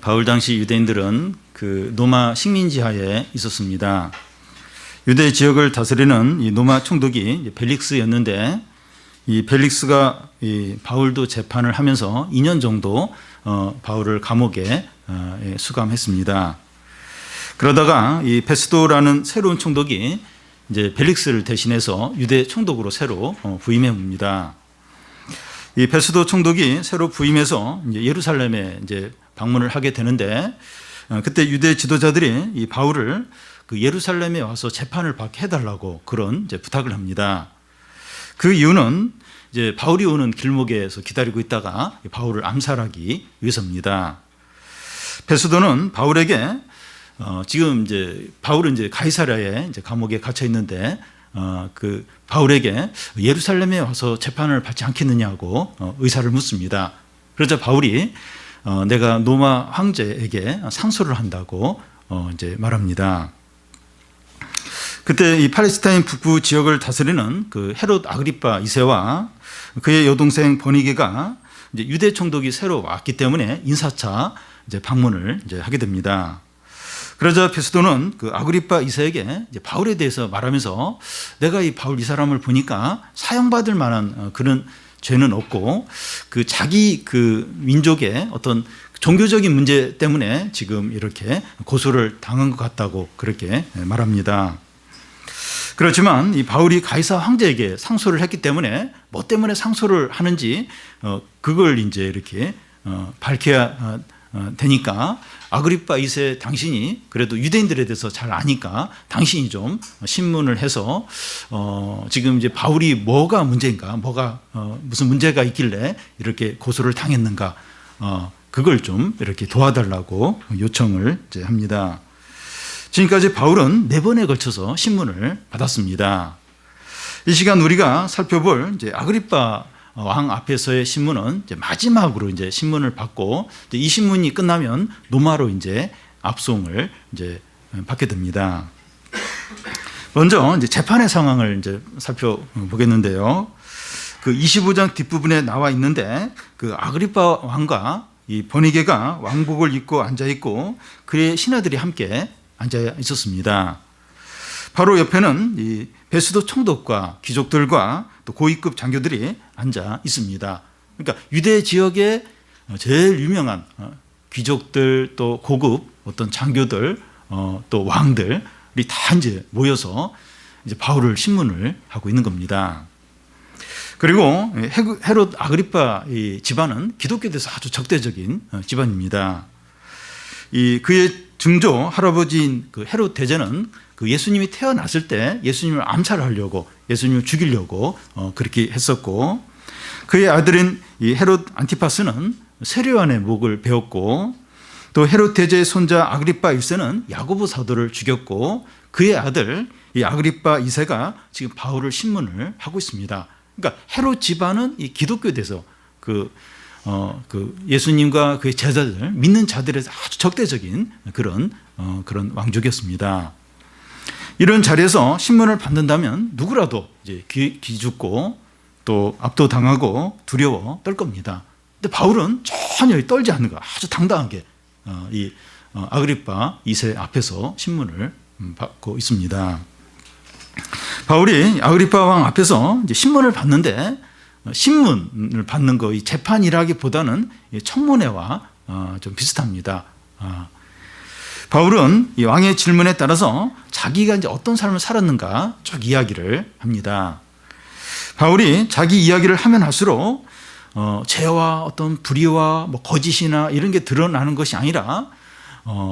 바울 당시 유대인들은 그 로마 식민지 하에 있었습니다. 유대 지역을 다스리는 이 로마 총독이 벨릭스였는데, 이 벨릭스가 이 바울도 재판을 하면서 2년 정도 바울을 감옥에 수감했습니다. 그러다가 이 페스도라는 새로운 총독이 이제 벨릭스를 대신해서 유대 총독으로 새로 부임해 옵니다. 이 페스도 총독이 새로 부임해서 이제 예루살렘에 이제 방문을 하게 되는데, 그때 유대 지도자들이 이 바울을 그 예루살렘에 와서 재판을 받게 해달라고 그런 이제 부탁을 합니다. 그 이유는 이제 바울이 오는 길목에서 기다리고 있다가 바울을 암살하기 위해서입니다. 페스도는 바울에게 지금 이제 바울은 이제 가이사랴에 이제 감옥에 갇혀 있는데 그 바울에게 예루살렘에 와서 재판을 받지 않겠느냐고 의사를 묻습니다. 그러자 바울이 내가 로마 황제에게 상소를 한다고 이제 말합니다. 그때 이 팔레스타인 북부 지역을 다스리는 그 헤롯 아그리파 2세와 그의 여동생 버니게가 이제 유대 총독이 새로 왔기 때문에 인사차 이제 방문을 이제 하게 됩니다. 그러자 페스도는 그 아그리파 2세에게 이제 바울에 대해서 말하면서, 내가 이 바울 이 사람을 보니까 사형받을 만한 그런 죄는 없고 그 자기 그 민족의 어떤 종교적인 문제 때문에 지금 이렇게 고소를 당한 것 같다고 그렇게 말합니다. 그렇지만 이 바울이 가이사 황제에게 상소를 했기 때문에 뭐 때문에 상소를 하는지 그걸 이제 이렇게 밝혀야 되니까, 아그리파 2세 당신이 그래도 유대인들에 대해서 잘 아니까 당신이 좀 신문을 해서 지금 이제 바울이 뭐가 문제인가, 뭐가 무슨 문제가 있길래 이렇게 고소를 당했는가, 그걸 좀 이렇게 도와달라고 요청을 이제 합니다. 지금까지 바울은 4번에 걸쳐서 신문을 받았습니다. 이 시간 우리가 살펴볼 이제 아그리파 왕 앞에서의 신문은 이제 마지막으로 이제 신문을 받고, 이제 이 신문이 끝나면 로마로 이제 압송을 이제 받게 됩니다. 먼저 이제 재판의 상황을 이제 살펴보겠는데요. 그 25장 뒷부분에 나와 있는데, 그 아그리파 왕과 이 버니게가 왕복을 입고 앉아 있고 그의 신하들이 함께 앉아 있었습니다. 바로 옆에는 이 베스도 총독과 귀족들과 또 고위급 장교들이 앉아 있습니다. 그러니까 유대 지역의 제일 유명한 귀족들, 또 고급 어떤 장교들, 또 왕들이 다 이제 모여서 이제 바울을 신문을 하고 있는 겁니다. 그리고 헤롯 아그리파 이 집안은 기독교에 대해서 아주 적대적인 집안입니다. 이 그의 증조 할아버지인 그 헤롯 대제는 그 예수님이 태어났을 때 예수님을 암살하려고, 예수님을 죽이려고 그렇게 했었고, 그의 아들인 이 헤롯 안티파스는 세례요한의 목을 베었고, 또 헤롯 대제의 손자 아그리파 1세는 야고보 사도를 죽였고, 그의 아들 이 아그리파 2세가 지금 바울을 신문을 하고 있습니다. 그러니까 헤롯 집안은 이 기독교에 대해서 그 예수님과 그의 제자들, 믿는 자들에 아주 적대적인 그런 왕족이었습니다. 이런 자리에서 신문을 받는다면 누구라도 이제 기죽고 또 압도당하고 두려워 떨 겁니다. 근데 바울은 전혀 떨지 않는 거, 아주 당당하게 이 아그리파 2세 앞에서 신문을 받고 있습니다. 바울이 아그리파 왕 앞에서 이제 신문을 받는데, 신문을 받는 거, 이 재판이라기보다는 청문회와 좀 비슷합니다. 바울은 이 왕의 질문에 따라서 자기가 이제 어떤 삶을 살았는가 쭉 이야기를 합니다. 바울이 자기 이야기를 하면 할수록 죄와 어떤 불의와 뭐 거짓이나 이런 게 드러나는 것이 아니라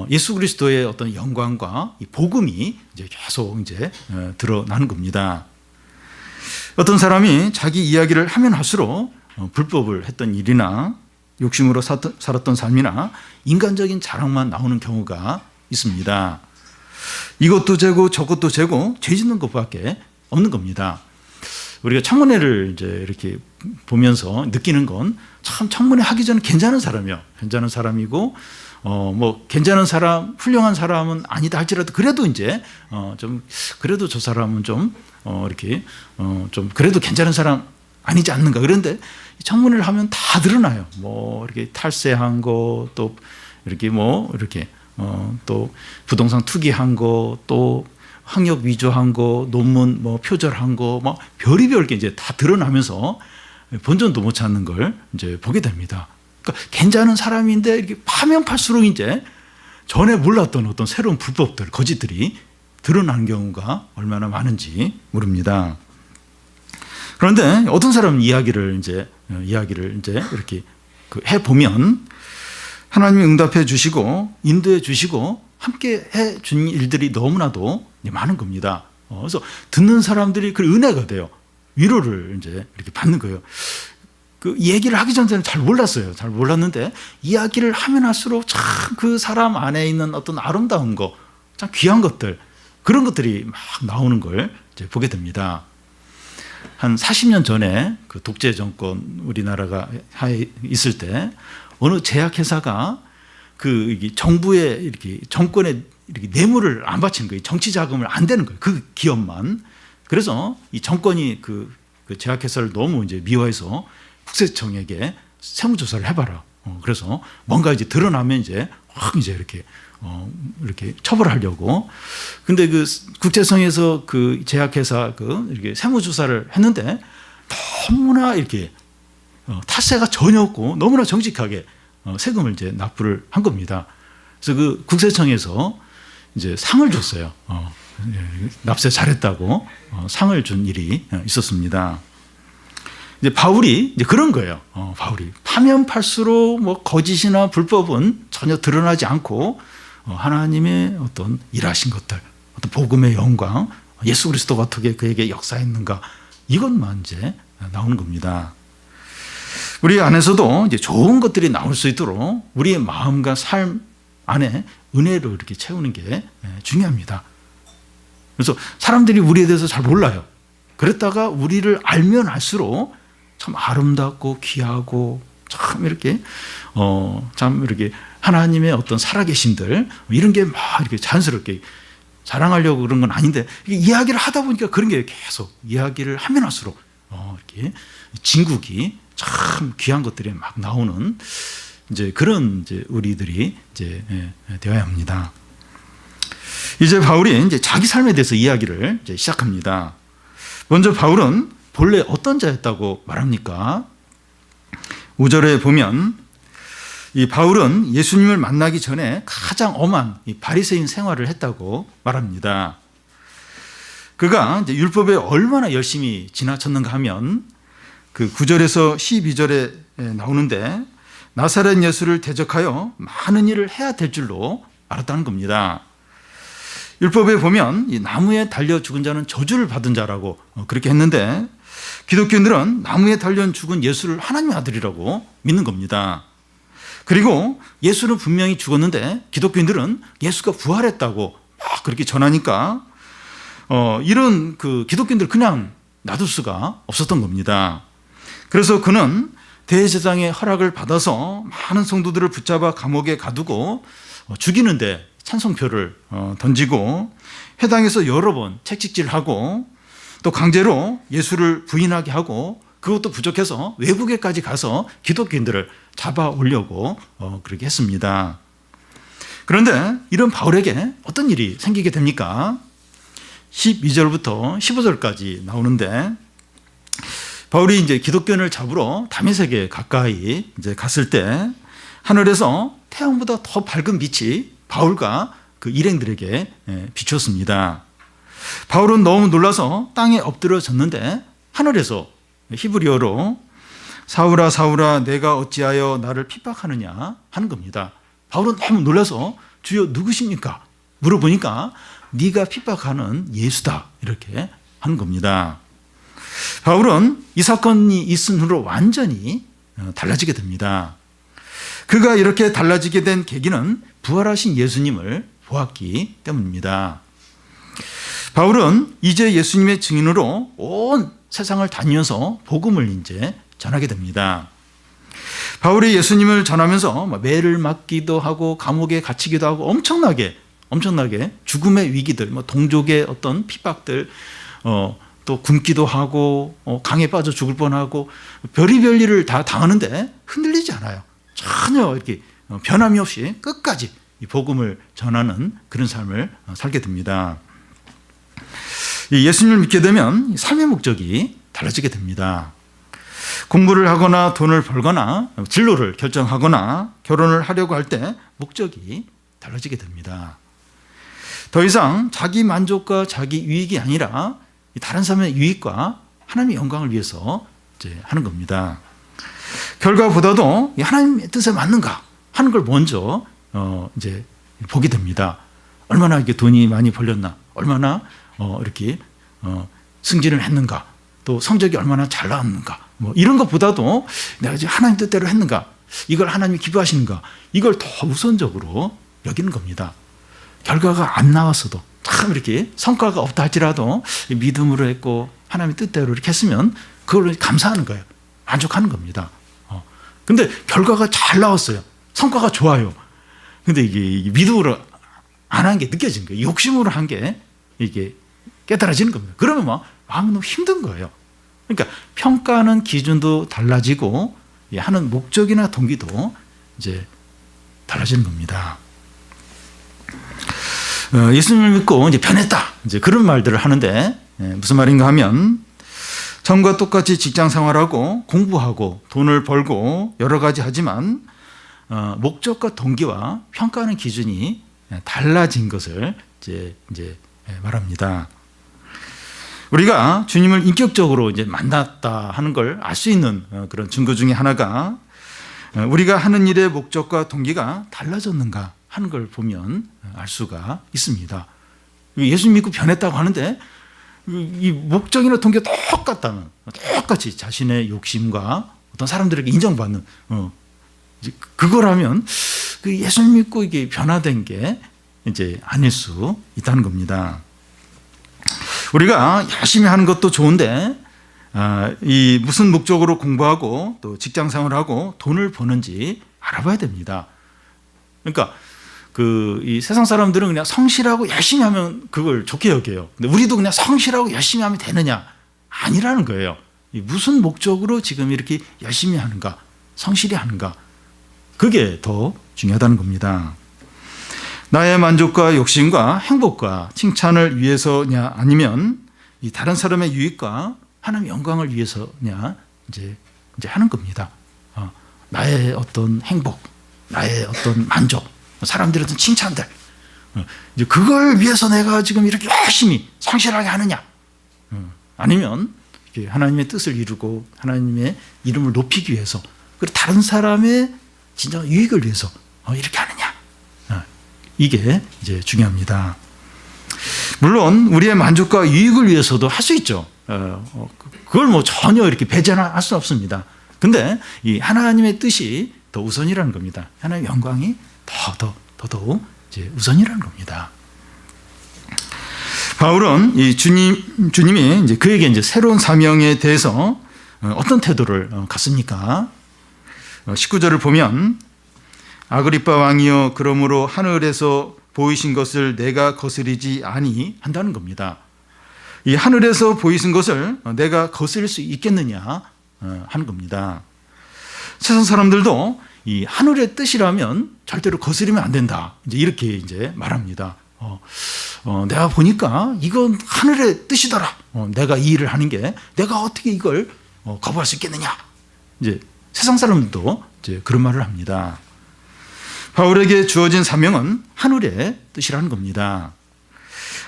예수 그리스도의 어떤 영광과 이 복음이 이제 계속 이제 드러나는 겁니다. 어떤 사람이 자기 이야기를 하면 할수록 불법을 했던 일이나 욕심으로 살았던 삶이나 인간적인 자랑만 나오는 경우가 있습니다. 이것도 죄고 저것도 죄고 죄 짓는 것밖에 없는 겁니다. 우리가 청문회를 이제 이렇게 보면서 느끼는 건, 참 청문회 하기 전에 괜찮은 사람이요, 괜찮은 사람이고 뭐 괜찮은 사람, 훌륭한 사람은 아니다 할지라도 그래도 이제 좀 그래도 저 사람은 좀 이렇게 좀 그래도 괜찮은 사람 아니지 않는가. 그런데 청문회를 하면 다 드러나요. 뭐 이렇게 탈세한 거, 또 이렇게 또 부동산 투기한 거, 또 학력 위조한 거, 논문 표절한 거, 별의별 게 이제 다 드러나면서 본전도 못 찾는 걸 이제 보게 됩니다. 그러니까 괜찮은 사람인데 이렇게 파면 팔수록 이제 전에 몰랐던 어떤 새로운 불법들, 거짓들이 드러나는 경우가 얼마나 많은지 모릅니다. 그런데 어떤 사람 이야기를 이제 이렇게 해 보면 하나님이 응답해 주시고 인도해 주시고 함께 해 준 일들이 너무나도 많은 겁니다. 그래서 듣는 사람들이 그 은혜가 돼요. 위로를 이제 이렇게 받는 거예요. 그 얘기를 하기 전에는 잘 몰랐어요. 잘 몰랐는데 이야기를 하면 할수록 참 그 사람 안에 있는 어떤 아름다운 거, 참 귀한 것들, 그런 것들이 막 나오는 걸 이제 보게 됩니다. 한 40년 전에 그 독재 정권 우리나라가 있을 때 어느 제약회사가 그 정부에 이렇게 정권에 이렇게 뇌물을 안 바치는 거예요. 정치 자금을 안 대는 거예요. 그 기업만. 그래서 이 정권이 그 제약회사를 너무 이제 미워해서 국세청에게 세무조사를 해봐라. 그래서 뭔가 이제 드러나면 이제 확 이제 이렇게 처벌하려고. 근데 그 국세청에서 그 제약회사 이렇게 세무조사를 했는데 너무나 이렇게 탓세가 전혀 없고 너무나 정직하게 세금을 이제 납부를 한 겁니다. 그래서 그 국세청에서 이제 상을 줬어요. 납세 잘했다고 상을 준 일이 있었습니다. 이제 바울이 이제 그런 거예요. 바울이 파면 팔수록 거짓이나 불법은 전혀 드러나지 않고 하나님의 어떤 일하신 것들, 어떤 복음의 영광, 예수 그리스도가 어떻게 그에게 역사했는가, 이것만 이제 나오는 겁니다. 우리 안에서도 이제 좋은 것들이 나올 수 있도록 우리의 마음과 삶 안에 은혜로 이렇게 채우는 게 중요합니다. 그래서 사람들이 우리에 대해서 잘 몰라요. 그랬다가 우리를 알면 알수록 참 아름답고 귀하고 참 이렇게 하나님의 어떤 살아계심들, 이런 게 막 이렇게 자연스럽게 자랑하려고 그런 건 아닌데, 이야기를 하다 보니까 그런 게 계속 이야기를 하면 할수록 이렇게 진국이 참 귀한 것들이 막 나오는 이제 그런 이제 우리들이 이제 되어야 합니다. 이제 바울이 이제 자기 삶에 대해서 이야기를 이제 시작합니다. 먼저 바울은 본래 어떤 자였다고 말합니까? 5절에 보면 이 바울은 예수님을 만나기 전에 가장 엄한 이 바리새인 생활을 했다고 말합니다. 그가 이제 율법에 얼마나 열심히 지나쳤는가 하면 그 9절에서 12절에 나오는데 나사렛 예수를 대적하여 많은 일을 해야 될 줄로 알았다는 겁니다. 율법에 보면 이 나무에 달려 죽은 자는 저주를 받은 자라고 그렇게 했는데 기독교인들은 나무에 달려 죽은 예수를 하나님의 아들이라고 믿는 겁니다. 그리고 예수는 분명히 죽었는데 기독교인들은 예수가 부활했다고 막 그렇게 전하니까 이런 그 기독교인들 그냥 놔둘 수가 없었던 겁니다. 그래서 그는 대제사장의 허락을 받아서 많은 성도들을 붙잡아 감옥에 가두고 죽이는데 찬송표를 던지고 회당에서 여러 번 채찍질하고 또 강제로 예수를 부인하게 하고, 그것도 부족해서 외국에까지 가서 기독교인들을 잡아 오려고 그렇게 했습니다. 그런데 이런 바울에게 어떤 일이 생기게 됩니까? 12절부터 15절까지 나오는데, 바울이 이제 기독교인을 잡으러 다메섹에 가까이 이제 갔을 때 하늘에서 태양보다 더 밝은 빛이 바울과 그 일행들에게 비쳤습니다. 바울은 너무 놀라서 땅에 엎드려졌는데 하늘에서 히브리어로 사울아 사울아 내가 어찌하여 나를 핍박하느냐 하는 겁니다. 바울은 너무 놀라서 주여 누구십니까? 물어보니까 네가 핍박하는 예수다, 이렇게 하는 겁니다. 바울은 이 사건이 있은 후로 완전히 달라지게 됩니다. 그가 이렇게 달라지게 된 계기는 부활하신 예수님을 보았기 때문입니다. 바울은 이제 예수님의 증인으로 온 세상을 다니면서 복음을 이제 전하게 됩니다. 바울이 예수님을 전하면서 매를 맞기도 하고 감옥에 갇히기도 하고 엄청나게 죽음의 위기들, 동족의 어떤 핍박들, 또 굶기도 하고 강에 빠져 죽을 뻔하고 별의별 일을 다 당하는데 흔들리지 않아요. 전혀 이렇게 변함이 없이 끝까지 이 복음을 전하는 그런 삶을 살게 됩니다. 예수님을 믿게 되면 삶의 목적이 달라지게 됩니다. 공부를 하거나 돈을 벌거나 진로를 결정하거나 결혼을 하려고 할 때 목적이 달라지게 됩니다. 더 이상 자기 만족과 자기 유익이 아니라 다른 사람의 유익과 하나님의 영광을 위해서 이제 하는 겁니다. 결과보다도 하나님의 뜻에 맞는가 하는 걸 먼저 이제 보게 됩니다. 얼마나 이게 돈이 많이 벌렸나, 얼마나 이렇게 승진을 했는가, 또 성적이 얼마나 잘 나왔는가, 뭐 이런 것보다도 내가 지금 하나님 뜻대로 했는가, 이걸 하나님이 기뻐하시는가, 이걸 더 우선적으로 여기는 겁니다. 결과가 안 나왔어도 참 이렇게 성과가 없다 할지라도 믿음으로 했고 하나님의 뜻대로 이렇게 했으면 그걸 감사하는 거예요. 만족하는 겁니다. 근데 결과가 잘 나왔어요. 성과가 좋아요. 근데 이게 믿음으로 안 한 게 느껴지는 거예요. 욕심으로 한 게 이게 깨달아지는 겁니다. 그러면 막 마음이 너무 힘든 거예요. 그러니까 평가하는 기준도 달라지고 하는 목적이나 동기도 이제 달라지는 겁니다. 예수님을 믿고 이제 변했다, 이제 그런 말들을 하는데 무슨 말인가 하면 전과 똑같이 직장 생활하고 공부하고 돈을 벌고 여러 가지 하지만 목적과 동기와 평가하는 기준이 달라진 것을 이제 말합니다. 우리가 주님을 인격적으로 이제 만났다 하는 걸 알 수 있는 그런 증거 중에 하나가 우리가 하는 일의 목적과 동기가 달라졌는가 하는 걸 보면 알 수가 있습니다. 예수님 믿고 변했다고 하는데 이 목적이나 동기가 똑같다면, 똑같이 자신의 욕심과 어떤 사람들에게 인정받는 그거라면 그 예수님 믿고 이게 변화된 게 이제 아닐 수 있다는 겁니다. 우리가 열심히 하는 것도 좋은데 이 무슨 목적으로 공부하고 또 직장 생활하고 돈을 버는지 알아봐야 됩니다. 그러니까 이 세상 사람들은 그냥 성실하고 열심히 하면 그걸 좋게 여겨요. 근데 우리도 그냥 성실하고 열심히 하면 되느냐? 아니라는 거예요. 무슨 목적으로 지금 이렇게 열심히 하는가, 성실히 하는가, 그게 더 중요하다는 겁니다. 나의 만족과 욕심과 행복과 칭찬을 위해서냐, 아니면 이 다른 사람의 유익과 하나님의 영광을 위해서냐, 이제 하는 겁니다. 나의 어떤 행복, 나의 어떤 만족, 사람들의 어떤 칭찬들, 이제 그걸 위해서 내가 지금 이렇게 열심히 성실하게 하느냐, 아니면 하나님의 뜻을 이루고 하나님의 이름을 높이기 위해서, 그리고 다른 사람의 진정한 유익을 위해서 이렇게 하느냐, 이게 이제 중요합니다. 물론 우리의 만족과 유익을 위해서도 할 수 있죠. 그걸 뭐 전혀 이렇게 배제할 수 없습니다. 근데 이 하나님의 뜻이 더 우선이라는 겁니다. 하나님의 영광이 더더욱 이제 우선이라는 겁니다. 바울은 이 주님이 이제 그에게 이제 새로운 사명에 대해서 어떤 태도를 갖습니까? 19절을 보면 아그리빠 왕이여, 그러므로 하늘에서 보이신 것을 내가 거스르지 아니한다는 겁니다. 이 하늘에서 보이신 것을 내가 거스릴 수 있겠느냐 하는 겁니다. 세상 사람들도 이 하늘의 뜻이라면 절대로 거스르면 안 된다, 이제 이렇게 이제 말합니다. 내가 보니까 이건 하늘의 뜻이더라. 내가 이 일을 하는 게 내가 어떻게 이걸 거부할 수 있겠느냐. 이제 세상 사람들도 이제 그런 말을 합니다. 바울에게 주어진 사명은 하늘의 뜻이라는 겁니다.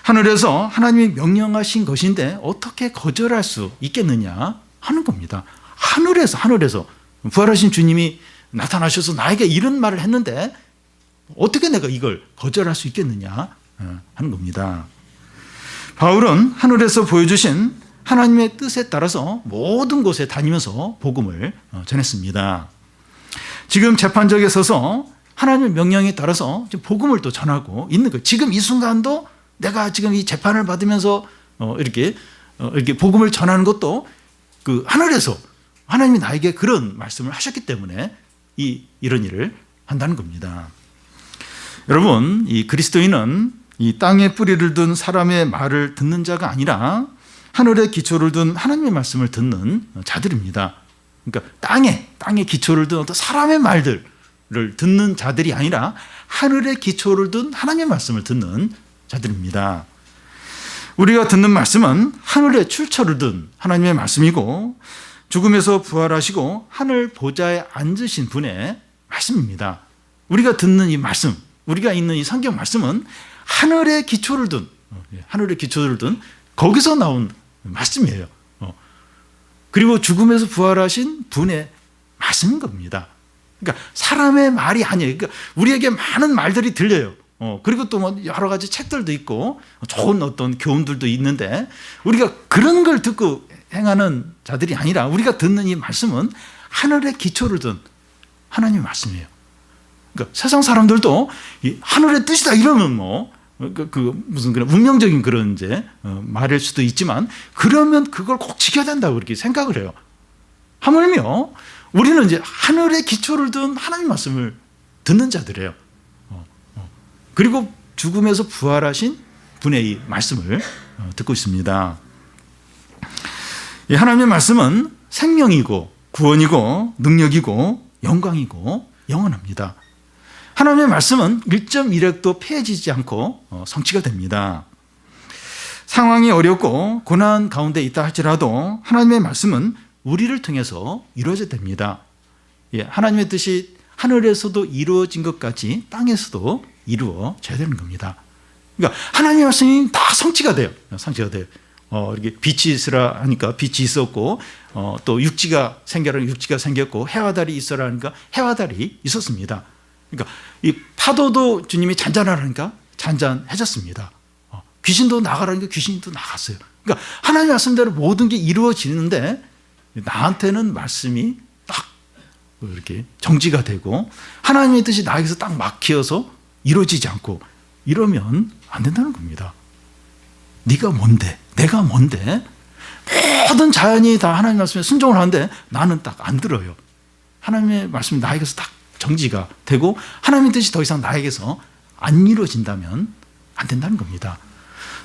하늘에서 하나님이 명령하신 것인데 어떻게 거절할 수 있겠느냐 하는 겁니다. 하늘에서 부활하신 주님이 나타나셔서 나에게 이런 말을 했는데 어떻게 내가 이걸 거절할 수 있겠느냐 하는 겁니다. 바울은 하늘에서 보여주신 하나님의 뜻에 따라서 모든 곳에 다니면서 복음을 전했습니다. 지금 재판석에 서서 하나님의 명령에 따라서 복음을 또 전하고 있는 거예요. 지금 이 순간도 내가 지금 이 재판을 받으면서 이렇게 복음을 전하는 것도 그 하늘에서 하나님이 나에게 그런 말씀을 하셨기 때문에 이런 일을 한다는 겁니다. 여러분, 이 그리스도인은 이 땅에 뿌리를 둔 사람의 말을 듣는 자가 아니라 하늘에 기초를 둔 하나님의 말씀을 듣는 자들입니다. 그러니까 땅에 기초를 둔 어떤 사람의 말들, 듣는 자들이 아니라 하늘의 기초를 둔 하나님의 말씀을 듣는 자들입니다. 우리가 듣는 말씀은 하늘의 출처를 둔 하나님의 말씀이고 죽음에서 부활하시고 하늘 보좌에 앉으신 분의 말씀입니다. 우리가 듣는 이 말씀, 우리가 읽는 이 성경 말씀은 하늘의 기초를 둔 거기서 나온 말씀이에요. 그리고 죽음에서 부활하신 분의 말씀인 겁니다. 그러니까 사람의 말이 아니에요. 그러니까 우리에게 많은 말들이 들려요. 그리고 또 뭐 여러 가지 책들도 있고 좋은 어떤 교훈들도 있는데 우리가 그런 걸 듣고 행하는 자들이 아니라 우리가 듣는 이 말씀은 하늘의 기초를 둔 하나님의 말씀이에요. 그러니까 세상 사람들도 이 하늘의 뜻이다 이러면 무슨 그런 운명적인 그런 이제 말일 수도 있지만 그러면 그걸 꼭 지켜야 된다고 그렇게 생각을 해요. 하물며 우리는 이제 하늘의 기초를 둔 하나님 말씀을 듣는 자들이에요. 그리고 죽음에서 부활하신 분의 이 말씀을 듣고 있습니다. 이 하나님의 말씀은 생명이고 구원이고 능력이고 영광이고 영원합니다. 하나님의 말씀은 1.1핵도 패해지지 않고 성취가 됩니다. 상황이 어렵고 고난 가운데 있다 할지라도 하나님의 말씀은 우리를 통해서 이루어져야 됩니다. 하나님의 뜻이 하늘에서도 이루어진 것 같이 땅에서도 이루어져야 되는 겁니다. 그러니까 하나님의 말씀이 다 성취가 돼요. 이렇게 빛이 있으라 하니까 빛이 있었고 또 육지가 생겨라 육지가 생겼고 해와 달이 있어라 하니까 해와 달이 있었습니다. 그러니까 이 파도도 주님이 잔잔하라니까 잔잔해졌습니다. 귀신도 나가라니까 귀신도 나갔어요. 그러니까 하나님 말씀대로 모든 게 이루어지는데 나한테는 말씀이 딱 이렇게 정지가 되고 하나님의 뜻이 나에게서 딱 막혀서 이루어지지 않고 이러면 안 된다는 겁니다. 네가 뭔데? 내가 뭔데? 모든 자연이 다 하나님 말씀에 순종을 하는데 나는 딱 안 들어요. 하나님의 말씀이 나에게서 딱 정지가 되고 하나님의 뜻이 더 이상 나에게서 안 이루어진다면 안 된다는 겁니다.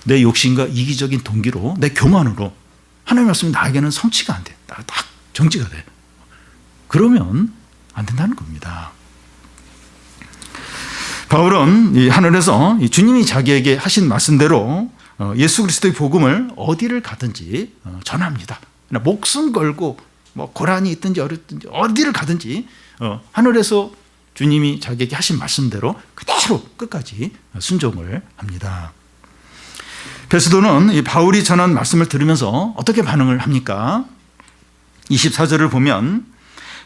내 욕심과 이기적인 동기로 내 교만으로 하나님의 말씀이 나에게는 성취가 안 돼. 딱 정지가 돼. 그러면 안 된다는 겁니다. 바울은 이 하늘에서 이 주님이 자기에게 하신 말씀대로 예수 그리스도의 복음을 어디를 가든지 전합니다. 목숨 걸고 뭐 고난이 있든지 어렵든지 어디를 가든지 하늘에서 주님이 자기에게 하신 말씀대로 그대로 끝까지 순종을 합니다. 베스도는 이 바울이 전한 말씀을 들으면서 어떻게 반응을 합니까? 24절을 보면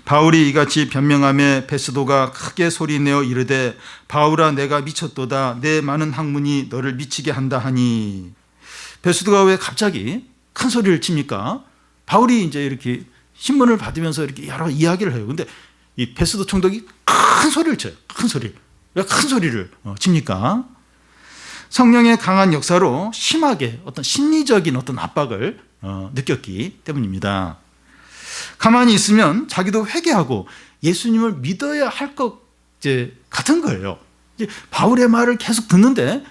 바울이 이같이 변명하며 베스도가 크게 소리내어 이르되 바울아 내가 미쳤도다 내 많은 학문이 너를 미치게 한다 하니. 베스도가 왜 갑자기 큰 소리를 칩니까? 바울이 이제 이렇게 신문을 받으면서 이렇게 여러 이야기를 해요. 근데 이 베스도 총독이 큰 소리를 쳐요. 큰 소리. 왜 큰 소리를 칩니까? 성령의 강한 역사로 심하게 어떤 심리적인 어떤 압박을 느꼈기 때문입니다. 가만히 있으면 자기도 회개하고 예수님을 믿어야 할 것 같은 거예요. 이제 바울의 말을 계속 듣는데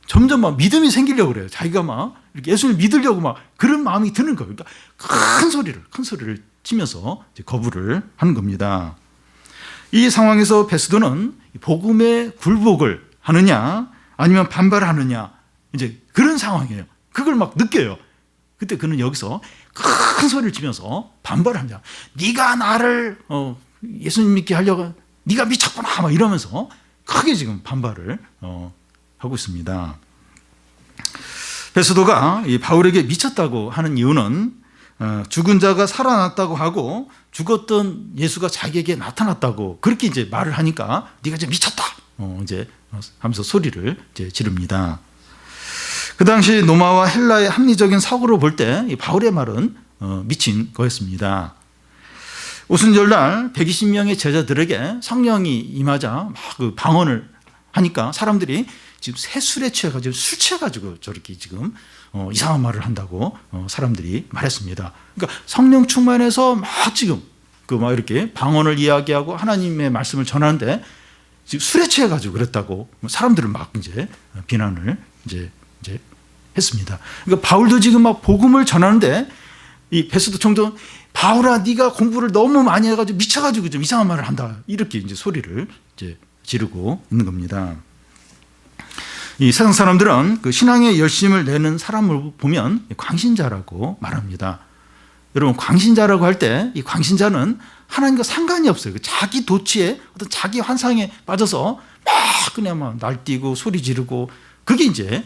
점점 막 믿음이 생기려고 그래요. 자기가 막 이렇게 예수님을 믿으려고 막 그런 마음이 드는 거예요. 그러니까 큰 소리를 치면서 거부를 하는 겁니다. 이 상황에서 베스도는 복음에 굴복을 하느냐 아니면 반발하느냐 이제 그런 상황이에요. 그걸 막 느껴요. 그때 그는 여기서 큰 소리를 치면서 반발합니다. 네가 나를 예수님 믿게 하려고 네가 미쳤구나 막 이러면서 크게 지금 반발을 하고 있습니다. 베스도가 이 바울에게 미쳤다고 하는 이유는 죽은 자가 살아났다고 하고 죽었던 예수가 자기에게 나타났다고 그렇게 이제 말을 하니까 네가 이제 미쳤다 이제 하면서 소리를 이제 지릅니다. 그 당시 로마와 헬라의 합리적인 사고로 볼 때 바울의 말은 미친 거였습니다. 오순절날 120명의 제자들에게 성령이 임하자 막 그 방언을 하니까 사람들이 지금 새 술에 취해가지고 술 취해가지고 저렇게 지금 이상한 말을 한다고 사람들이 말했습니다. 그러니까 성령 충만해서 막 지금 그 막 이렇게 방언을 이야기하고 하나님의 말씀을 전하는데 지금 술에 취해가지고 그랬다고 사람들을 막 이제 비난을 이제 했습니다. 그러니까 바울도 지금 막 복음을 전하는데 이 베스도 총독은 바울아, 네가 공부를 너무 많이 해가지고 미쳐가지고 좀 이상한 말을 한다. 이렇게 이제 소리를 이제 지르고 있는 겁니다. 이 세상 사람들은 그 신앙에 열심을 내는 사람을 보면 광신자라고 말합니다. 여러분, 광신자라고 할 때 이 광신자는 하나님과 상관이 없어요. 자기 도취에 어떤 자기 환상에 빠져서 막 그냥 막 날뛰고 소리 지르고, 그게 이제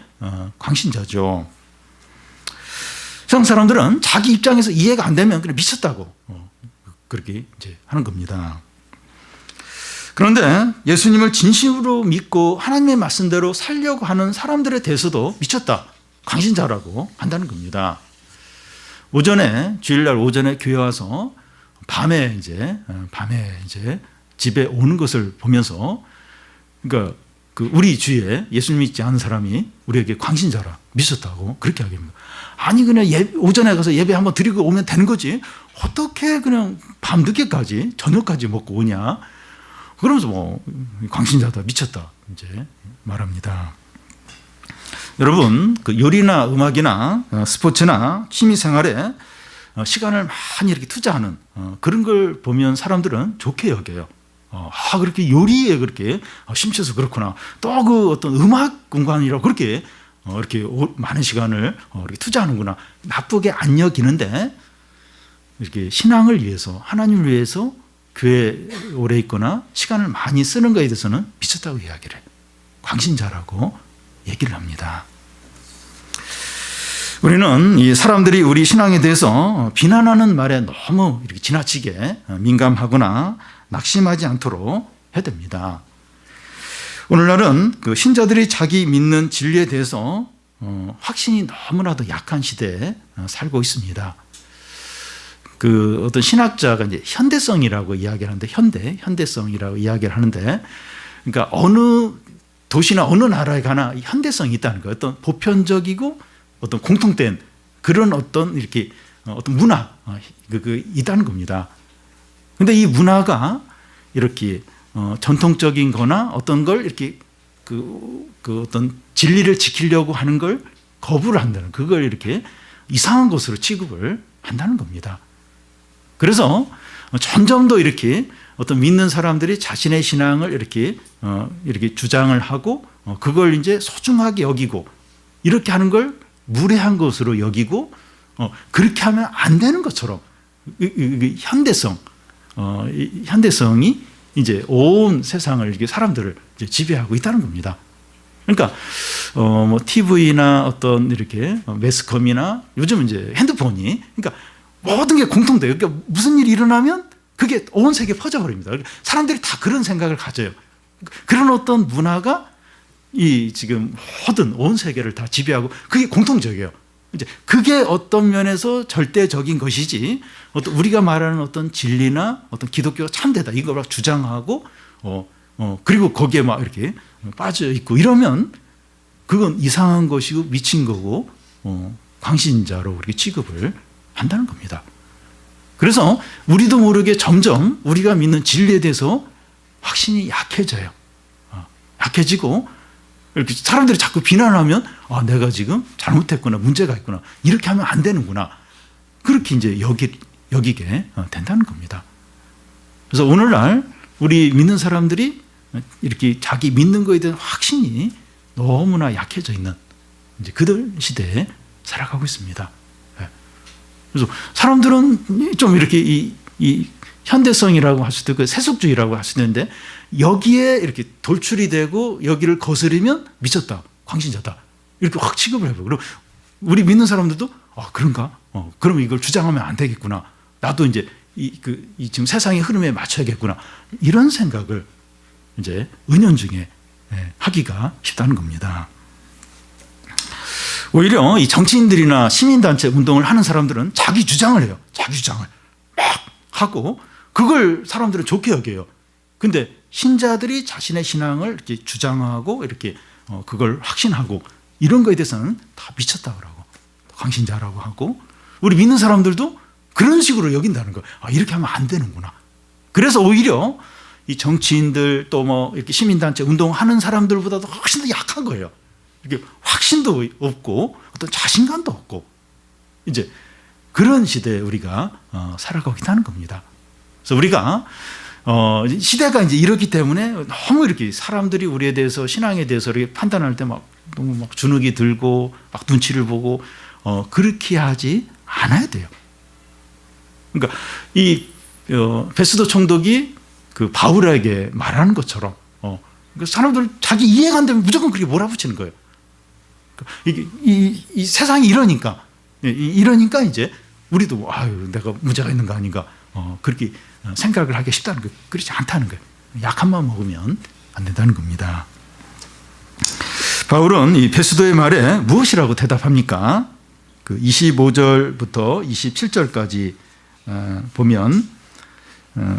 광신자죠. 세상 사람들은 자기 입장에서 이해가 안 되면 그냥 미쳤다고 그렇게 이제 하는 겁니다. 그런데 예수님을 진심으로 믿고 하나님의 말씀대로 살려고 하는 사람들에 대해서도 미쳤다, 광신자라고 한다는 겁니다. 주일날 오전에 교회 와서 밤에 이제 집에 오는 것을 보면서, 그러니까 우리 주위에 예수님 믿지 않은 사람이 우리에게 광신자라, 미쳤다고 그렇게 하겠습니다. 아니, 그냥 오전에 가서 예배 한번 드리고 오면 되는 거지, 어떻게 그냥 밤늦게까지 저녁까지 먹고 오냐, 그러면서 뭐 광신자다, 미쳤다 이제 말합니다. 여러분, 요리나 음악이나 스포츠나 취미 생활에 시간을 많이 이렇게 투자하는 그런 걸 보면 사람들은 좋게 여겨요. 그렇게 요리에 그렇게 심취해서 그렇구나. 또 그 어떤 음악 공간이라고 그렇게 이렇게 많은 시간을 이렇게 투자하는구나. 나쁘게 안 여기는데, 이렇게 신앙을 위해서, 하나님을 위해서 교회에 오래 있거나 시간을 많이 쓰는 것에 대해서는 미쳤다고 이야기를 해요. 광신자라고 얘기를 합니다. 우리는 이 사람들이 우리 신앙에 대해서 비난하는 말에 너무 이렇게 지나치게 민감하거나 낙심하지 않도록 해야 됩니다. 오늘날은 신자들이 자기 믿는 진리에 대해서 확신이 너무나도 약한 시대에 살고 있습니다. 어떤 신학자가 이제 현대성이라고 이야기를 하는데, 현대성이라고 이야기를 하는데, 그러니까 어느 도시나 어느 나라에 가나 현대성이 있다는 거예요. 어떤 보편적이고 어떤 공통된 그런 어떤 이렇게 어떤 문화, 있다는 겁니다. 근데 이 문화가 이렇게 전통적인 거나 어떤 걸 이렇게 어떤 진리를 지키려고 하는 걸 거부를 한다는, 그걸 이렇게 이상한 것으로 취급을 한다는 겁니다. 그래서 점점 더 이렇게 어떤 믿는 사람들이 자신의 신앙을 이렇게 주장을 하고 그걸 이제 소중하게 여기고 이렇게 하는 걸 무례한 것으로 여기고 그렇게 하면 안 되는 것처럼 현대성이 이제 온 세상을 이렇게 사람들을 이제 지배하고 있다는 겁니다. 그러니까 뭐 TV나 어떤 이렇게 매스컴이나 요즘 이제 핸드폰이, 그러니까 모든 게 공통돼요. 그러니까 무슨 일이 일어나면 그게 온 세계에 퍼져버립니다. 사람들이 다 그런 생각을 가져요. 그런 어떤 문화가 이 지금 모든 온 세계를 다 지배하고 그게 공통적이에요. 이제 그게 어떤 면에서 절대적인 것이지, 어떤 우리가 말하는 어떤 진리나 어떤 기독교가 참되다 이걸 막 주장하고 그리고 거기에 막 이렇게 빠져 있고 이러면 그건 이상한 것이고 미친 거고 광신자로 우리가 취급을 한다는 겁니다. 그래서 우리도 모르게 점점 우리가 믿는 진리에 대해서 확신이 약해져요. 약해지고 이렇게 사람들이 자꾸 비난하면 내가 지금 잘못했구나, 문제가 있구나, 이렇게 하면 안 되는구나, 그렇게 이제 여기게 된다는 겁니다. 그래서 오늘날 우리 믿는 사람들이 이렇게 자기 믿는 것에 대한 확신이 너무나 약해져 있는 이제 그들 시대에 살아가고 있습니다. 그래서 사람들은 좀 이렇게 이 현대성이라고 할 수도 있고 세속주의라고 할 수 있는데, 여기에 이렇게 돌출이 되고 여기를 거스르면 미쳤다, 광신자다, 이렇게 확 취급을 해요. 그리고 우리 믿는 사람들도 그런가? 그러면 이걸 주장하면 안 되겠구나. 나도 이제 이 지금 세상의 흐름에 맞춰야겠구나. 이런 생각을 이제 은연중에 하기가 쉽다는 겁니다. 오히려 이 정치인들이나 시민단체 운동을 하는 사람들은 자기 주장을 해요. 자기 주장을 막 하고 그걸 사람들은 좋게 여겨요. 근데 신자들이 자신의 신앙을 이렇게 주장하고 이렇게 그걸 확신하고 이런 거에 대해서는 다 미쳤다고 하고 광신자라고 하고, 우리 믿는 사람들도 그런 식으로 여긴다는 거예요. 이렇게 하면 안 되는구나. 그래서 오히려 이 정치인들 또 뭐 이렇게 시민단체 운동하는 사람들보다도 훨씬 더 약한 거예요. 이렇게 확신도 없고 어떤 자신감도 없고 이제 그런 시대에 우리가 살아가고 있다는 겁니다. 그래서 우리가 시대가 이제 이렇기 때문에 너무 이렇게 사람들이 우리에 대해서, 신앙에 대해서 이렇게 판단할 때 막 너무 막 주눅이 들고 막 눈치를 보고 그렇게 하지 않아야 돼요. 그러니까 이 베스도 총독이 그 바울에게 말하는 것처럼 사람들 자기 이해가 안 되면 무조건 그렇게 몰아붙이는 거예요. 이 세상이 이러니까 이제 우리도 아유 내가 문제가 있는 거 아닌가 그렇게 생각을 하기 쉽다는 거예요. 그렇지 않다는 거예요. 약한 마음 먹으면 안 된다는 겁니다. 바울은 이 베스도의 말에 무엇이라고 대답합니까? 그 25절부터 27절까지 보면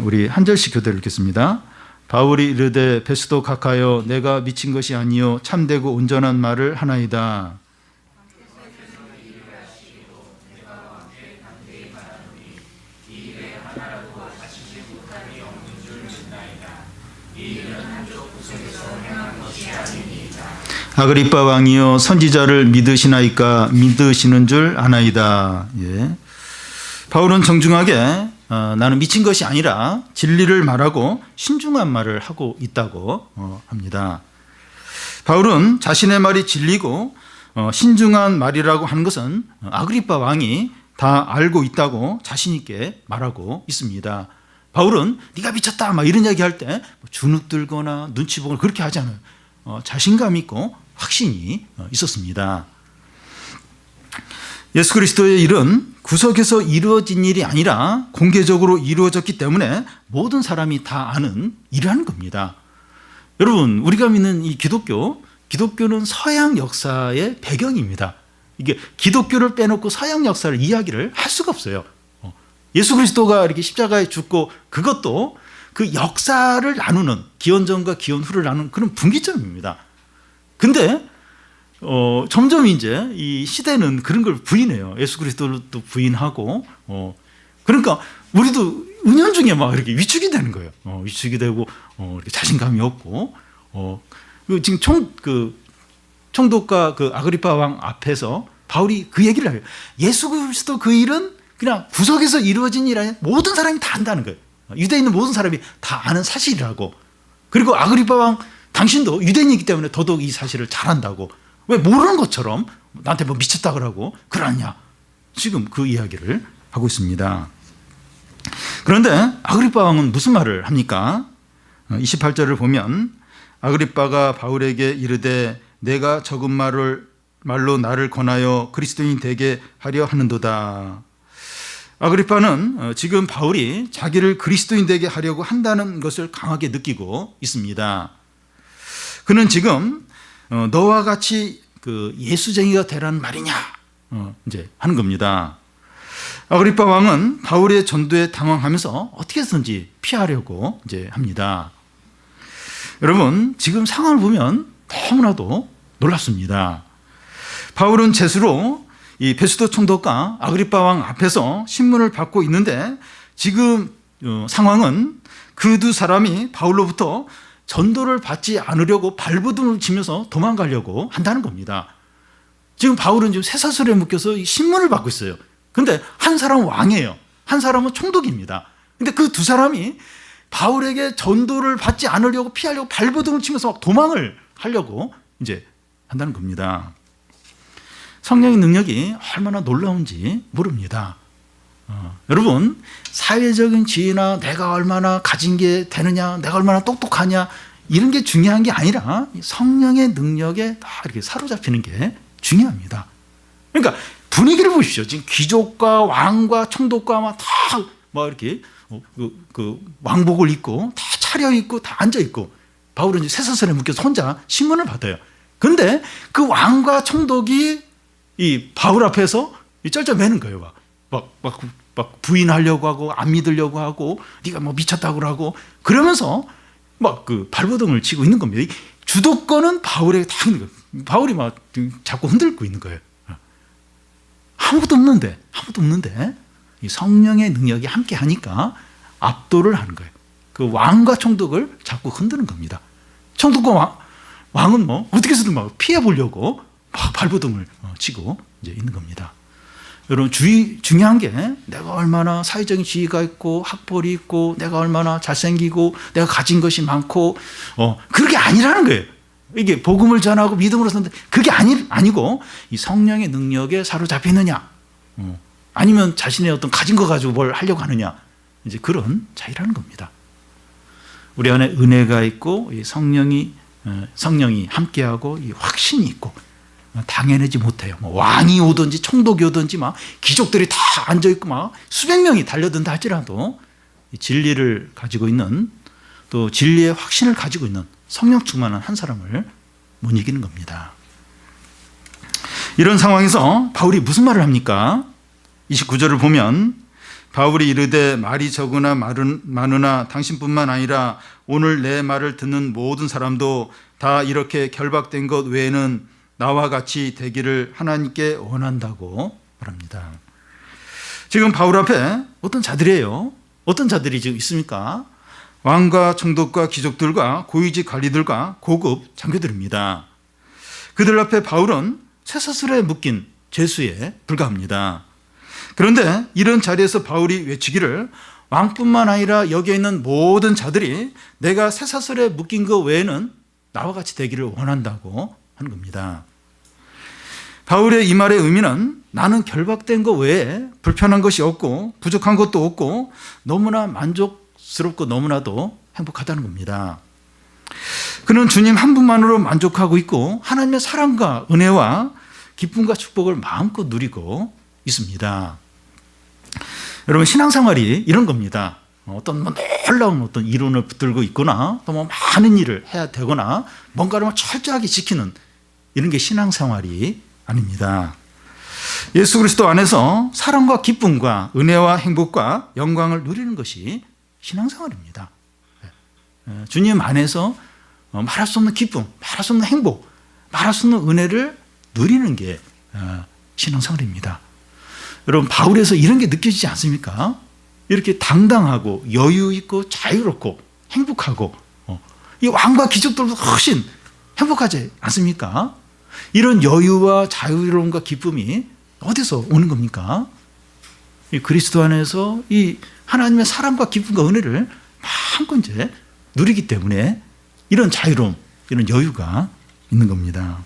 우리 한 절씩 교대를 읽겠습니다. 바울이 이르되 베스도 각하여 내가 미친 것이 아니요 참되고 온전한 말을 하나이다. 아그리빠 왕이여 선지자를 믿으시나이까? 믿으시는 줄 아나이다. 예. 바울은 정중하게 나는 미친 것이 아니라 진리를 말하고 신중한 말을 하고 있다고 합니다. 바울은 자신의 말이 진리고 신중한 말이라고 하는 것은 아그리빠 왕이 다 알고 있다고 자신 있게 말하고 있습니다. 바울은 네가 미쳤다 막 이런 얘기할 때 주눅 들거나 눈치 보거나 그렇게 하지 않아요. 자신감 있고 확신이 있었습니다. 예수 그리스도의 일은 구석에서 이루어진 일이 아니라 공개적으로 이루어졌기 때문에 모든 사람이 다 아는 일이라는 겁니다. 여러분, 우리가 믿는 이 기독교는 서양 역사의 배경입니다. 이게 기독교를 빼놓고 서양 역사를 이야기를 할 수가 없어요. 예수 그리스도가 이렇게 십자가에 죽고 그것도 그 역사를 나누는, 기원전과 기원후를 나누는 그런 분기점입니다. 근데 점점 이제 이 시대는 그런 걸 부인해요. 예수 그리스도를 또 부인하고 그러니까 우리도 은연중에 막 이렇게 위축이 되는 거예요. 위축이 되고 이렇게 자신감이 없고 지금 총독과 그 아그리파 왕 앞에서 바울이 그 얘기를 해요. 예수 그리스도 그 일은 그냥 구석에서 이루어진 일 아니라 모든 사람이 다 안다는 거예요. 유대에 있는 모든 사람이 다 아는 사실이라고. 그리고 아그리파 왕 당신도 유대인이기 때문에 더더욱 이 사실을 잘 안다고. 왜 모르는 것처럼 나한테 뭐 미쳤다 그러고 그러냐. 지금 그 이야기를 하고 있습니다. 그런데 아그리파 왕은 무슨 말을 합니까? 28절을 보면 아그리파가 바울에게 이르되 내가 적은 말로 나를 권하여 그리스도인 되게 하려 하는도다. 아그리파는 지금 바울이 자기를 그리스도인 되게 하려고 한다는 것을 강하게 느끼고 있습니다. 그는 지금 너와 같이 그 예수쟁이가 되라는 말이냐 이제 하는 겁니다. 아그리파 왕은 바울의 전도에 당황하면서 어떻게 해서든지 피하려고 이제 합니다. 여러분, 지금 상황을 보면 너무나도 놀랍습니다. 바울은 제수로 이 베스도 총독과 아그리파 왕 앞에서 신문을 받고 있는데 지금 상황은 그 두 사람이 바울로부터 전도를 받지 않으려고 발버둥을 치면서 도망가려고 한다는 겁니다. 지금 바울은 지금 쇠사슬에 묶여서 신문을 받고 있어요. 근데 한 사람은 왕이에요. 한 사람은 총독입니다. 근데 그 두 사람이 바울에게 전도를 받지 않으려고 피하려고 발버둥을 치면서 막 도망을 하려고 이제 한다는 겁니다. 성령의 능력이 얼마나 놀라운지 모릅니다. 여러분, 사회적인 지위나 내가 얼마나 가진 게 되느냐, 내가 얼마나 똑똑하냐 이런 게 중요한 게 아니라 성령의 능력에 다 이렇게 사로잡히는 게 중요합니다. 그러니까 분위기를 보십시오. 지금 귀족과 왕과 총독과 막 이렇게 그 왕복을 입고 다 차려입고 다 앉아있고 바울은 이제 쇠사슬에 묶여서 혼자 신문을 받아요. 그런데 그 왕과 총독이 이 바울 앞에서 쩔쩔매는 거예요. 막 부인하려고 하고 안 믿으려고 하고 네가 뭐 미쳤다고 하고 그러면서 막 그 발버둥을 치고 있는 겁니다. 주도권은 바울에게 다 있는 거예요. 바울이 막 자꾸 흔들고 있는 거예요. 아무것도 없는데 이 성령의 능력이 함께 하니까 압도를 하는 거예요. 그 왕과 총독을 자꾸 흔드는 겁니다. 총독과 왕은 뭐 어떻게 해서든 막 피해 보려고 막 발버둥을 치고 이제 있는 겁니다. 여러분 중요한 게 내가 얼마나 사회적인 지위가 있고 학벌이 있고 내가 얼마나 잘생기고 내가 가진 것이 많고 그게 아니라는 거예요. 이게 복음을 전하고 믿음으로 사는데 그게 아니고 이 성령의 능력에 사로잡혀 있느냐 아니면 자신의 어떤 가진 거 가지고 뭘 하려고 하느냐 이제 그런 차이라는 겁니다. 우리 안에 은혜가 있고 이 성령이 함께하고 이 확신이 있고 당연하지 못해요. 왕이 오든지 총독이 오든지 막 귀족들이 다 앉아 있고 막 수백 명이 달려든다 할지라도 이 진리를 가지고 있는 또 진리의 확신을 가지고 있는 성령 충만한 한 사람을 못 이기는 겁니다. 이런 상황에서 바울이 무슨 말을 합니까? 29절을 보면 바울이 이르되 말이 적으나 많으나 당신뿐만 아니라 오늘 내 말을 듣는 모든 사람도 다 이렇게 결박된 것 외에는 나와 같이 되기를 하나님께 원한다고 말합니다. 지금 바울 앞에 어떤 자들이에요? 어떤 자들이 지금 있습니까? 왕과 총독과 귀족들과 고위직 관리들과 고급 장교들입니다. 그들 앞에 바울은 쇠사슬에 묶인 죄수에 불과합니다. 그런데 이런 자리에서 바울이 외치기를 왕뿐만 아니라 여기에 있는 모든 자들이 내가 쇠사슬에 묶인 것 외에는 나와 같이 되기를 원한다고 하는 겁니다. 바울의 이 말의 의미는 나는 결박된 것 외에 불편한 것이 없고 부족한 것도 없고 너무나 만족스럽고 너무나도 행복하다는 겁니다. 그는 주님 한 분만으로 만족하고 있고 하나님의 사랑과 은혜와 기쁨과 축복을 마음껏 누리고 있습니다. 여러분 신앙생활이 이런 겁니다. 어떤 놀라운 어떤 이론을 붙들고 있거나 또 뭐 많은 일을 해야 되거나 뭔가를 철저하게 지키는 이런 게 신앙생활이 아닙니다. 예수 그리스도 안에서 사랑과 기쁨과 은혜와 행복과 영광을 누리는 것이 신앙생활입니다. 주님 안에서 말할 수 없는 기쁨, 말할 수 없는 행복, 말할 수 없는 은혜를 누리는 게 신앙생활입니다. 여러분 바울에서 이런 게 느껴지지 않습니까? 이렇게 당당하고 여유 있고 자유롭고 행복하고 이 왕과 귀족들도 훨씬 행복하지 않습니까? 이런 여유와 자유로움과 기쁨이 어디서 오는 겁니까? 이 그리스도 안에서 이 하나님의 사랑과 기쁨과 은혜를 마음껏 이제 누리기 때문에 이런 자유로움, 이런 여유가 있는 겁니다.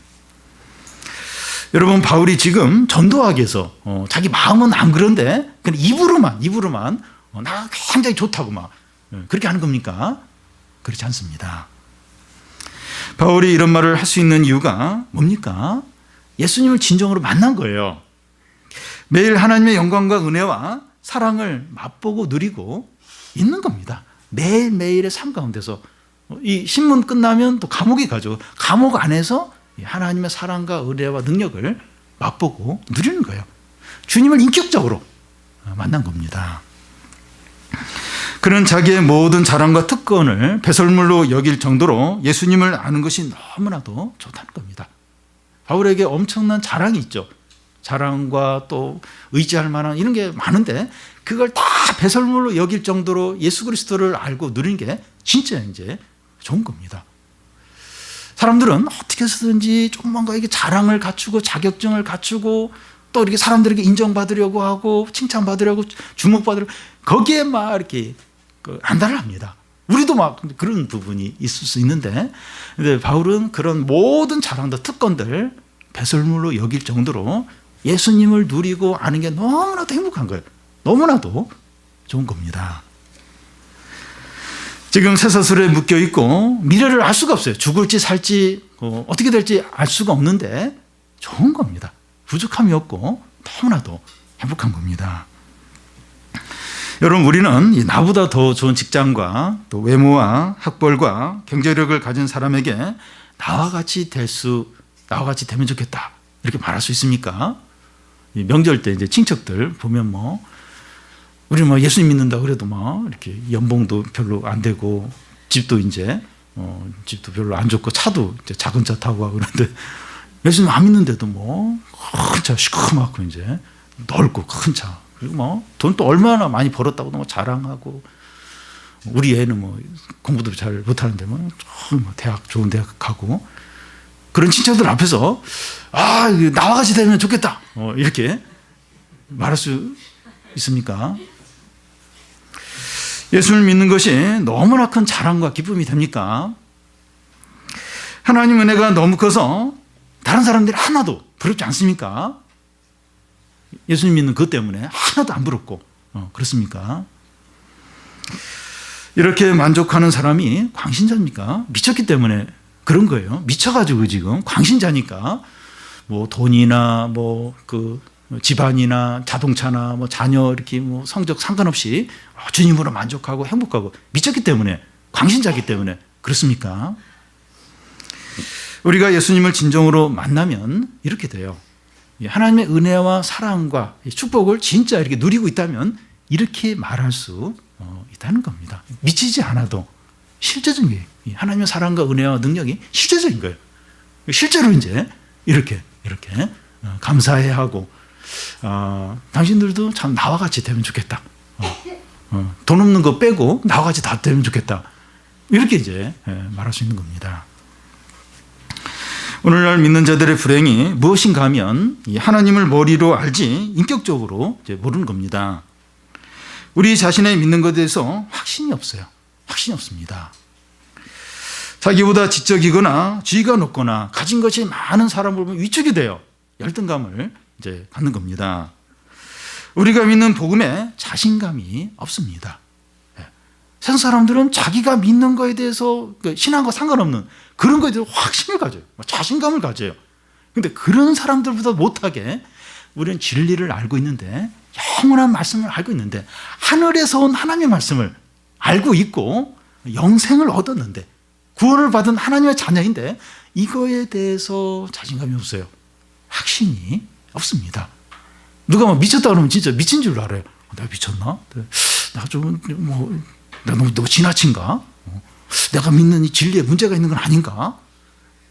여러분 바울이 지금 전도하기 위해서 자기 마음은 안 그런데 그냥 입으로만 나 굉장히 좋다고 막 그렇게 하는 겁니까? 그렇지 않습니다. 바울이 이런 말을 할 수 있는 이유가 뭡니까? 예수님을 진정으로 만난 거예요. 매일 하나님의 영광과 은혜와 사랑을 맛보고 누리고 있는 겁니다. 매일매일의 삶 가운데서 이 신문 끝나면 또 감옥에 가죠. 감옥 안에서 하나님의 사랑과 은혜와 능력을 맛보고 누리는 거예요. 주님을 인격적으로 만난 겁니다. 그는 자기의 모든 자랑과 특권을 배설물로 여길 정도로 예수님을 아는 것이 너무나도 좋다는 겁니다. 바울에게 엄청난 자랑이 있죠. 자랑과 또 의지할 만한 이런 게 많은데 그걸 다 배설물로 여길 정도로 예수 그리스도를 알고 누리는 게 진짜 이제 좋은 겁니다. 사람들은 어떻게 해서든지 좀 뭔가 이게 자랑을 갖추고 자격증을 갖추고 또 이렇게 사람들에게 인정받으려고 하고 칭찬받으려고 주목받으려고 거기에 막 이렇게 안달을 합니다. 우리도 막 그런 부분이 있을 수 있는데 근데 바울은 그런 모든 자랑과 특권들 배설물로 여길 정도로 예수님을 누리고 아는 게 너무나도 행복한 거예요. 너무나도 좋은 겁니다. 지금 쇠사슬에 묶여 있고 미래를 알 수가 없어요. 죽을지 살지 어떻게 될지 알 수가 없는데 좋은 겁니다. 부족함이 없고 너무나도 행복한 겁니다. 여러분 우리는 나보다 더 좋은 직장과 또 외모와 학벌과 경제력을 가진 사람에게 나와 같이 되면 좋겠다 이렇게 말할 수 있습니까? 명절 때 이제 친척들 보면 우리 예수님 믿는다 그래도 이렇게 연봉도 별로 안 되고 집도 이제 집도 별로 안 좋고 차도 이제 작은 차 타고 가고 그런데 예수님 안 믿는데도 큰 차 시커멓고 이제 넓고 큰 차 그리고 돈 또 얼마나 많이 벌었다고 자랑하고 우리 애는 공부도 잘 못하는데 대학 좋은 대학 가고 그런 친척들 앞에서 나와 같이 되면 좋겠다 이렇게 말할 수 있습니까? 예수를 믿는 것이 너무나 큰 자랑과 기쁨이 됩니까? 하나님 은혜가 너무 커서 다른 사람들이 하나도 부럽지 않습니까? 예수님 믿는 것 때문에 하나도 안 부럽고 그렇습니까? 이렇게 만족하는 사람이 광신자입니까? 미쳤기 때문에 그런 거예요. 미쳐가지고 지금 광신자니까 뭐 돈이나 뭐 그 집안이나 자동차나 뭐 자녀 이렇게 뭐 성적 상관없이 주님으로 만족하고 행복하고 미쳤기 때문에 광신자기 때문에 그렇습니까? 우리가 예수님을 진정으로 만나면 이렇게 돼요. 하나님의 은혜와 사랑과 축복을 진짜 이렇게 누리고 있다면 이렇게 말할 수 있다는 겁니다. 미치지 않아도 실제적인 게 하나님의 사랑과 은혜와 능력이 실제적인 거예요. 실제로 이제 이렇게 감사해야 하고 당신들도 참 나와 같이 되면 좋겠다. 돈 없는 거 빼고 나와 같이 다 되면 좋겠다. 이렇게 이제 말할 수 있는 겁니다. 오늘날 믿는 자들의 불행이 무엇인가 하면 하나님을 머리로 알지 인격적으로 이제 모르는 겁니다. 우리 자신의 믿는 것에 대해서 확신이 없어요. 확신이 없습니다. 자기보다 지적이거나 지위가 높거나 가진 것이 많은 사람을 보면 위축이 돼요. 열등감을 이제 갖는 겁니다. 우리가 믿는 복음에 자신감이 없습니다. 세상 사람들은 자기가 믿는 거에 대해서 신앙과 상관없는 그런 거에 대해서 확신을 가져요. 자신감을 가져요. 그런데 그런 사람들보다 못하게 우리는 진리를 알고 있는데 영원한 말씀을 알고 있는데 하늘에서 온 하나님의 말씀을 알고 있고 영생을 얻었는데 구원을 받은 하나님의 자녀인데 이거에 대해서 자신감이 없어요. 확신이 없습니다. 누가 막 미쳤다 그러면 진짜 미친 줄 알아요. 내가 미쳤나? 내가 너무 지나친가? 내가 믿는 이 진리에 문제가 있는 건 아닌가?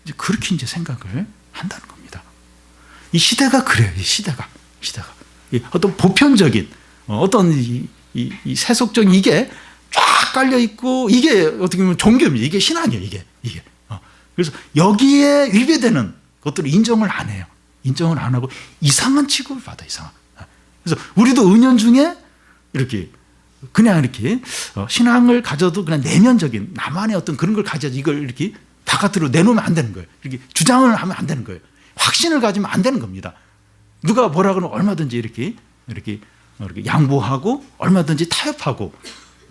이제 그렇게 이제 생각을 한다는 겁니다. 이 시대가 그래요. 이 시대가 어떤 보편적인 어떤 이 세속적인 이게 쫙 깔려 있고 이게 어떻게 보면 종교입니다. 이게 신앙이에요. 이게. 그래서 여기에 위배되는 것들을 인정을 안 해요. 인정을 안 하고 이상한 취급을 받아 이상한. 그래서 우리도 은연중에 이렇게 신앙을 가져도 그냥 내면적인 나만의 어떤 그런 걸 가져야지 이걸 이렇게 바깥으로 내놓으면 안 되는 거예요. 이렇게 주장을 하면 안 되는 거예요. 확신을 가지면 안 되는 겁니다. 누가 뭐라 그러면 얼마든지 이렇게 양보하고 얼마든지 타협하고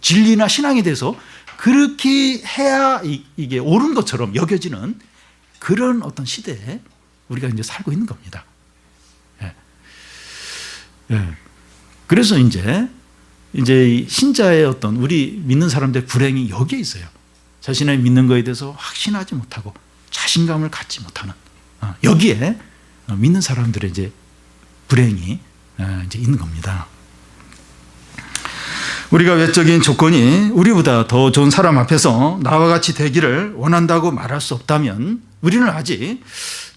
진리나 신앙에 대해서 그렇게 해야 이게 옳은 것처럼 여겨지는 그런 어떤 시대에 우리가 이제 살고 있는 겁니다. 그래서 이제 신자의 어떤 우리 믿는 사람들의 불행이 여기에 있어요. 자신의 믿는 것에 대해서 확신하지 못하고 자신감을 갖지 못하는 여기에 믿는 사람들의 이제 불행이 이제 있는 겁니다. 우리가 외적인 조건이 우리보다 더 좋은 사람 앞에서 나와 같이 되기를 원한다고 말할 수 없다면 우리는 아직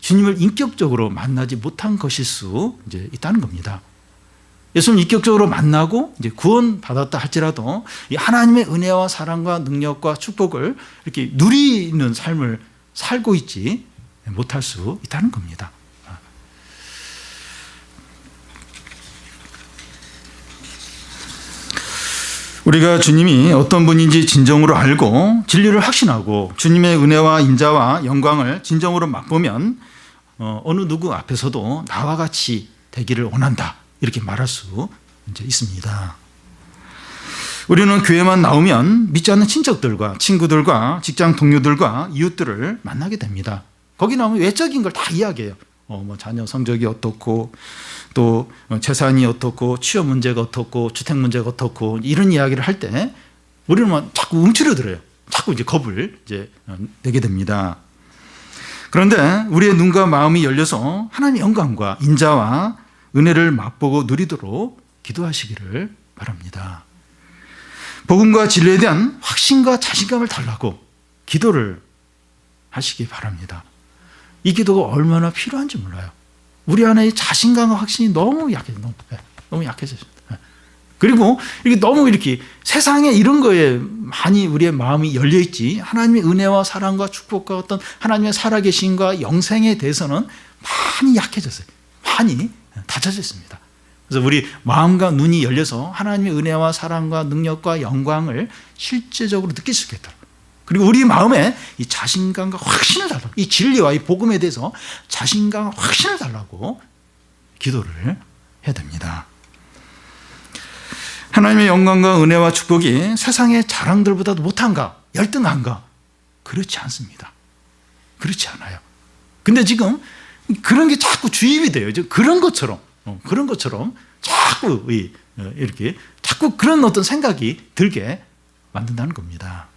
주님을 인격적으로 만나지 못한 것일 수 이제 있다는 겁니다. 예수님 인격적으로 만나고 이제 구원 받았다 할지라도 이 하나님의 은혜와 사랑과 능력과 축복을 이렇게 누리는 삶을 살고 있지 못할 수 있다는 겁니다. 우리가 주님이 어떤 분인지 진정으로 알고 진리를 확신하고 주님의 은혜와 인자와 영광을 진정으로 맛보면 어느 누구 앞에서도 나와 같이 되기를 원한다 이렇게 말할 수 이제 있습니다. 우리는 교회만 나오면 믿지 않는 친척들과 친구들과 직장 동료들과 이웃들을 만나게 됩니다. 거기 나오면 외적인 걸 다 이야기해요. 뭐 자녀 성적이 어떻고 또 재산이 어떻고 취업 문제가 어떻고 주택 문제가 어떻고 이런 이야기를 할 때 우리는 막 자꾸 움츠려들어요. 자꾸 이제 겁을 이제 내게 됩니다. 그런데 우리의 눈과 마음이 열려서 하나님의 영광과 인자와 은혜를 맛보고 누리도록 기도하시기를 바랍니다. 복음과 진리에 대한 확신과 자신감을 달라고 기도를 하시기 바랍니다. 이 기도가 얼마나 필요한지 몰라요. 우리 안에 자신감과 확신이 너무 약해졌습니다. 그리고 이게 너무 이렇게 세상에 이런 거에 많이 우리의 마음이 열려 있지 하나님의 은혜와 사랑과 축복과 어떤 하나님의 살아계신과 영생에 대해서는 많이 약해졌어요. 많이 닫혀져 있습니다. 그래서 우리 마음과 눈이 열려서 하나님의 은혜와 사랑과 능력과 영광을 실제적으로 느낄 수 있겠다. 그리고 우리 마음에 이 자신감과 확신을 달라고, 이 진리와 이 복음에 대해서 자신감과 확신을 달라고 기도를 해야 됩니다. 하나님의 영광과 은혜와 축복이 세상의 자랑들보다도 못한가? 열등한가? 그렇지 않습니다. 그렇지 않아요. 근데 지금 그런 게 자꾸 주입이 돼요. 그런 것처럼 자꾸 이렇게 자꾸 그런 어떤 생각이 들게 만든다는 겁니다.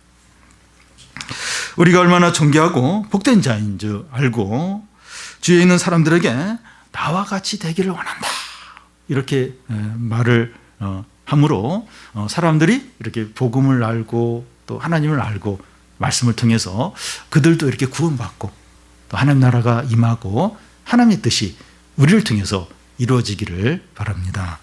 우리가 얼마나 존귀하고 복된 자인 줄 알고 주위에 있는 사람들에게 나와 같이 되기를 원한다, 이렇게 말을 함으로 사람들이 이렇게 복음을 알고 또 하나님을 알고 말씀을 통해서 그들도 이렇게 구원받고 또 하나님 나라가 임하고 하나님의 뜻이 우리를 통해서 이루어지기를 바랍니다.